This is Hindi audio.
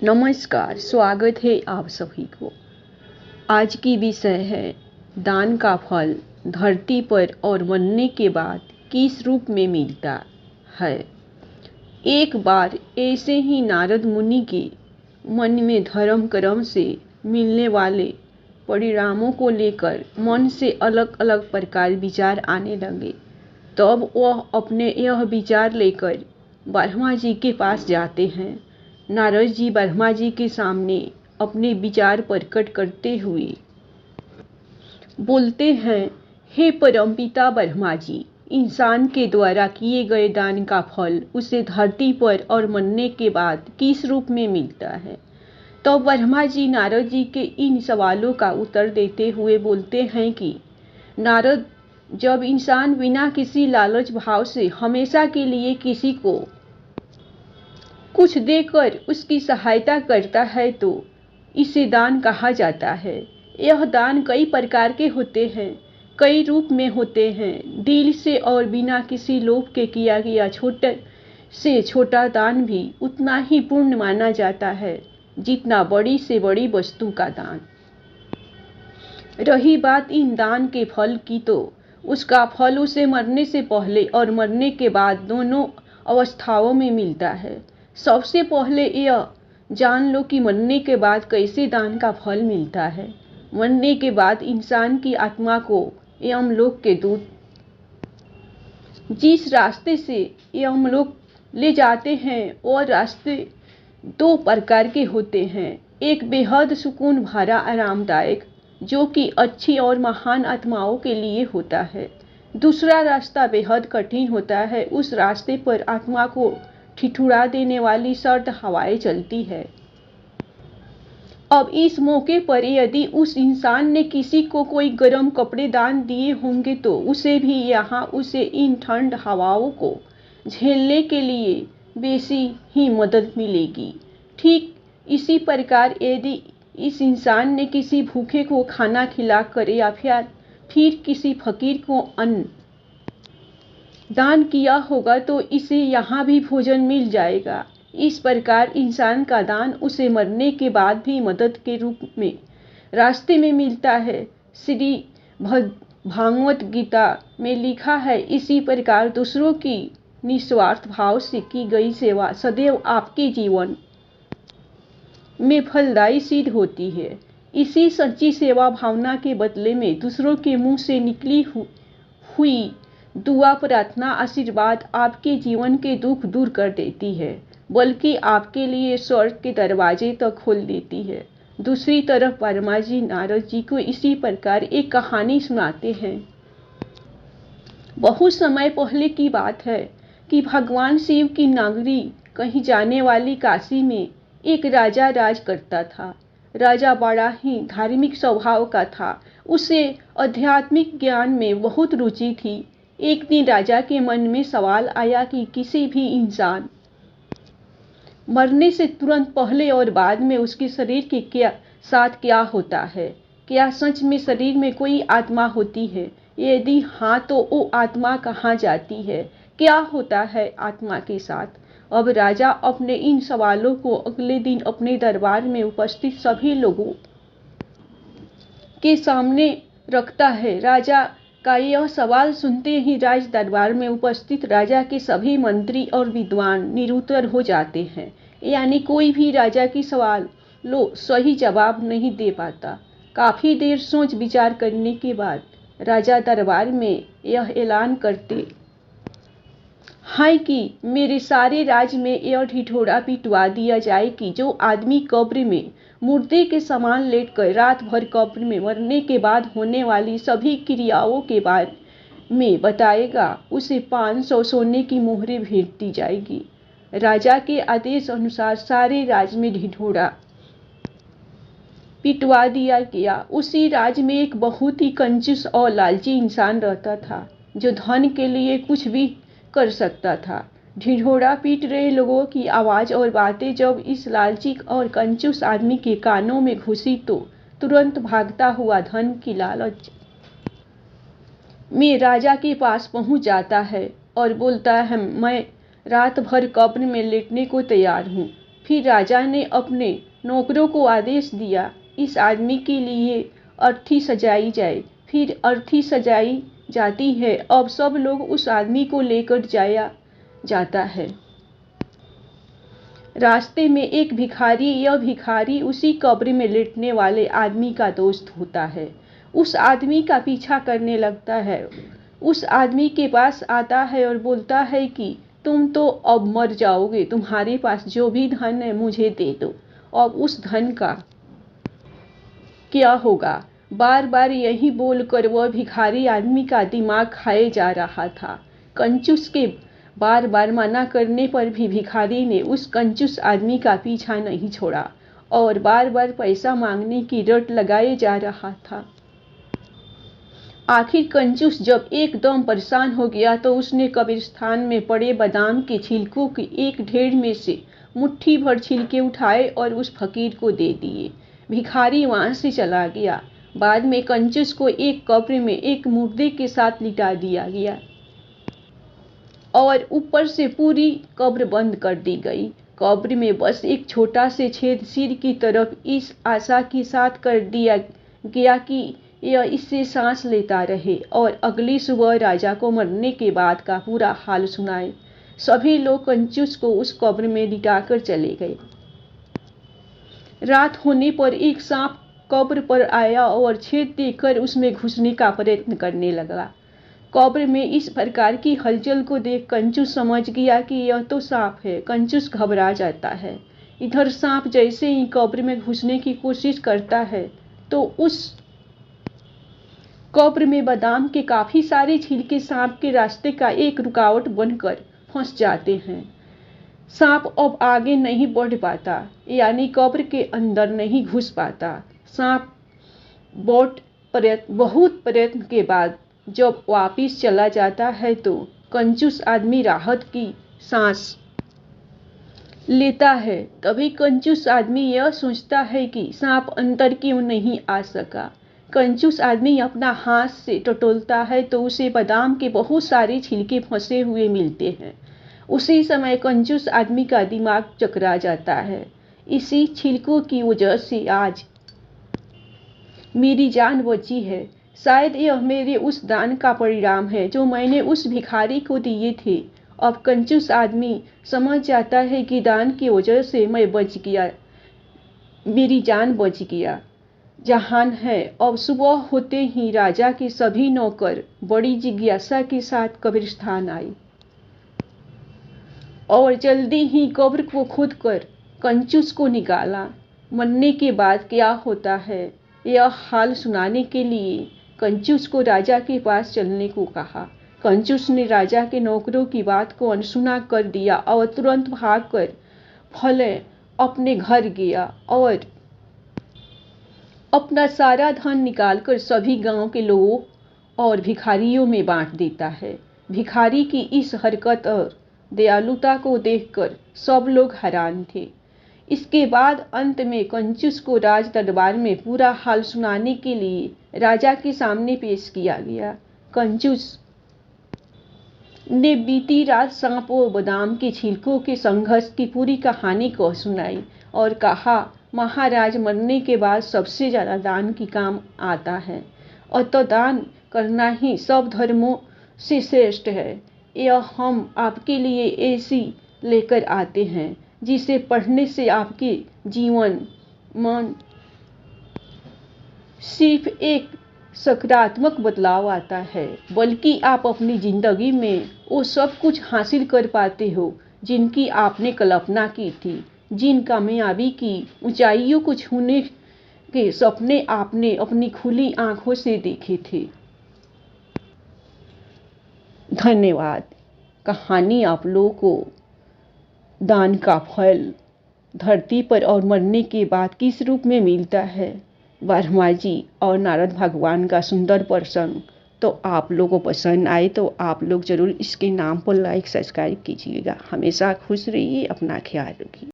नमस्कार, स्वागत है आप सभी को। आज की विषय है दान का फल धरती पर और मरने के बाद किस रूप में मिलता है। एक बार ऐसे ही नारद मुनि के मन में धर्म कर्म से मिलने वाले परिणामों को लेकर मन से अलग अलग प्रकार विचार आने लगे। तब वह अपने यह विचार लेकर ब्रह्मा जी के पास जाते हैं। नारद जी ब्रह्मा जी के सामने अपने विचार प्रकट करते हुए बोलते हैं, हे परमपिता ब्रह्मा जी, इंसान के द्वारा किए गए दान का फल उसे धरती पर और मरने के बाद किस रूप में मिलता है। तो ब्रह्मा जी नारद जी के इन सवालों का उत्तर देते हुए बोलते हैं कि नारद, जब इंसान बिना किसी लालच भाव से हमेशा के लिए किसी को कुछ देकर उसकी सहायता करता है तो इसे दान कहा जाता है। यह दान कई प्रकार के होते हैं, कई रूप में होते हैं। दिल से और बिना किसी लोभ के किया गया छोटे से छोटा दान भी उतना ही पूर्ण माना जाता है जितना बड़ी से बड़ी वस्तु का दान। रही बात इन दान के फल की, तो उसका फल उसे मरने से पहले और मरने के बाद दोनों अवस्थाओं में मिलता है। सबसे पहले यह जान लो कि मरने के बाद कैसे दान का फल मिलता है। मरने के बाद इंसान की आत्मा को यमलोक के दूत जिस रास्ते से यमलोक ले जाते हैं वह रास्ते दो प्रकार के होते हैं। एक बेहद सुकून भरा आरामदायक, जो कि अच्छी और महान आत्माओं के लिए होता है। दूसरा रास्ता बेहद कठिन होता है। उस रास्ते पर आत्मा को ठिठुरा देने वाली सर्द हवाएं चलती है। अब इस मौके पर यदि उस इंसान ने किसी को कोई गर्म कपड़े दान दिए होंगे तो उसे भी यहाँ उसे इन ठंड हवाओं को झेलने के लिए बेसी ही मदद मिलेगी। ठीक इसी प्रकार यदि इस इंसान ने किसी भूखे को खाना खिलाकर या फिर किसी फकीर को अन्न दान किया होगा तो इसे यहाँ भी भोजन मिल जाएगा। इस प्रकार इंसान का दान उसे मरने के बाद भी मदद के रूप में रास्ते में मिलता है। श्री भागवत गीता में लिखा है, इसी प्रकार दूसरों की निस्वार्थ भाव से की गई सेवा सदैव आपके जीवन में फलदायी सिद्ध होती है। इसी सच्ची सेवा भावना के बदले में दूसरों के मुंह से निकली हुई दुआ, प्रार्थना, आशीर्वाद आपके जीवन के दुख दूर कर देती है, बल्कि आपके लिए स्वर्ग के दरवाजे तक खोल देती है। दूसरी तरफ ब्रह्मा जी नारद जी को इसी प्रकार एक कहानी सुनाते हैं। बहुत समय पहले की बात है कि भगवान शिव की नगरी कहीं जाने वाली काशी में एक राजा राज करता था। राजा बड़ा ही धार्मिक स्वभाव का था। उसे आध्यात्मिक ज्ञान में बहुत रुचि थी। एक दिन राजा के मन में सवाल आया कि किसी भी इंसान मरने से तुरंत पहले और बाद में उसके शरीर के साथ क्या होता है। क्या सच में शरीर में कोई आत्मा होती है? यदि हाँ तो वो आत्मा कहाँ जाती है? क्या होता है आत्मा के साथ? अब राजा अपने इन सवालों को अगले दिन अपने दरबार में उपस्थित सभी लोगों के सामने रखता है। राजा का यह सवाल सुनते ही राज दरबार में उपस्थित राजा के सभी मंत्री और विद्वान निरुत्तर हो जाते हैं, यानी कोई भी राजा की सवाल सही जवाब नहीं दे पाता। काफी देर सोच विचार करने के बाद राजा दरबार में यह ऐलान करते हैं कि मेरे सारे राज्य में यह ढिढोरा पिटवा दिया जाए कि जो आदमी कब्र में मुर्दे के समान लेटकर रात भर कब्र में मरने के बाद होने वाली सभी क्रियाओं के बारे में बताएगा, उसे 500 सोने की मोहरें भेंट दी जाएगी। राजा के आदेश अनुसार सारे राज्य में ढिढोरा पिटवा दिया गया। उसी राज्य में एक बहुत ही कंजूस और लालची इंसान रहता था, जो धन के लिए कुछ भी कर सकता था। ढिढोरा पीट रहे लोगों की आवाज और बातें जब इस लालची और कंजूस आदमी के कानों में घुसी तो तुरंत भागता हुआ धन की लालच में राजा के पास पहुंच जाता है और बोलता है, मैं रात भर कब्र में लेटने को तैयार हूँ। फिर राजा ने अपने नौकरों को आदेश दिया, इस आदमी के लिए अर्थी सजाई जाए। फिर अर्थी सजाई जाती है। अब सब लोग उस आदमी को लेकर जाया जाता है। रास्ते में एक भिखारी, यह भिखारी उसी कब्र में लेटने वाले आदमी का दोस्त होता है। उस आदमी का पीछा करने लगता है, उस आदमी के पास आता है और बोलता है कि तुम तो अब मर जाओगे, तुम्हारे पास जो भी धन है मुझे दे दो। अब उस धन का क्या होगा? बार बार यही बोलकर वह भिखारी आदमी का दिमाग खाए जा रहा था। कंजूस के बार बार मना करने पर भी भिखारी ने उस कंजूस आदमी का पीछा नहीं छोड़ा और बार बार पैसा मांगने की रट लगाए जा रहा था। आखिर कंजूस जब एकदम परेशान हो गया तो उसने कब्रिस्तान में पड़े बादाम के छिलकों की एक ढेर में से मुट्ठी भर छिलके उठाए और उस फकीर को दे दिए। भिखारी वहां से चला गया। बाद में कंजूस को एक कब्र में एक मुर्दे के साथ लिटा दिया गया और ऊपर से पूरी कब्र बंद कर दी गई। कब्र में बस एक छोटा से छेद सिर की तरफ इस आशा के साथ कर दिया गया कि यह इससे सांस लेता रहे और अगली सुबह राजा को मरने के बाद का पूरा हाल सुनाए। सभी लोग कंजूस को उस कब्र में लिटाकर चले गए। रात होने पर एक सांप कब्र पर आया और छेद देखकर उसमें घुसने का प्रयत्न करने लगा। कब्र में इस प्रकार की हलचल को देख कंजूस समझ गया कि यह तो सांप है। कंजूस घबरा जाता है। इधर सांप जैसे ही कब्र में घुसने की कोशिश करता है तो उस कब्र में बादाम के काफी सारे छिलके सांप के रास्ते का एक रुकावट बनकर फंस जाते हैं। सांप अब आगे नहीं बढ़ पाता, यानी कब्र के अंदर नहीं घुस पाता। सांप बहुत प्रयत्न के बाद जब वापिस चला जाता है तो कंजूस आदमी राहत की सांस लेता है। तभी कंजूस आदमी यह सोचता है कि सांप अंदर क्यों नहीं आ सका। कंजूस आदमी अपना हाथ से टटोलता है तो उसे बादाम के बहुत सारे छिलके फंसे हुए मिलते हैं। उसी समय कंजूस आदमी का दिमाग चकरा जाता है। इसी छिलकों की वजह से आज मेरी जान बची है। शायद यह मेरे उस दान का परिणाम है जो मैंने उस भिखारी को दिए थे। अब कंजूस आदमी समझ जाता है कि दान की वजह से मैं बच गया, मेरी जान बच गया। जहान है। अब सुबह होते ही राजा के सभी नौकर बड़ी जिज्ञासा के साथ कब्रिस्तान आए और जल्दी ही कब्र को खोदकर कंजूस को निकाला। मरने के बाद क्या होता है यह हाल सुनाने के लिए कंजूस को राजा के पास चलने को कहा। कंजूस ने राजा के नौकरों की बात को अनसुना कर दिया और तुरंत भागकर फले अपने घर गया और अपना सारा धन निकालकर सभी गांव के लोगों और भिखारियों में बांट देता है। भिखारी की इस हरकत और दयालुता को देखकर सब लोग हैरान थे। इसके बाद अंत में कंजूस को राज दरबार में पूरा हाल सुनाने के लिए राजा के सामने पेश किया गया। कंजूस ने बीती रात सांप और बादाम के छिलकों के संघर्ष की पूरी कहानी को सुनाई और कहा, महाराज, मरने के बाद सबसे ज्यादा दान की काम आता है और तो दान करना ही सब धर्मों से श्रेष्ठ है। यह हम आपके लिए ऐसी लेकर आते हैं जिसे पढ़ने से आपके जीवन मन सिर्फ एक सकारात्मक बदलाव आता है, बल्कि आप अपनी जिंदगी में वो सब कुछ हासिल कर पाते हो जिनकी आपने कल्पना की थी। जिन कामयाबी की ऊंचाइयों को छूने के सपने आपने अपनी खुली आंखों से देखे थे। धन्यवाद। कहानी आप लोगों को दान का फल धरती पर और मरने के बाद किस रूप में मिलता है, ब्रह्मा जी और नारद भगवान का सुंदर प्रसंग तो आप लोगों को पसंद आए तो आप लोग जरूर इसके नाम पर लाइक सब्सक्राइब कीजिएगा। हमेशा खुश रहिए, अपना ख्याल रखिए।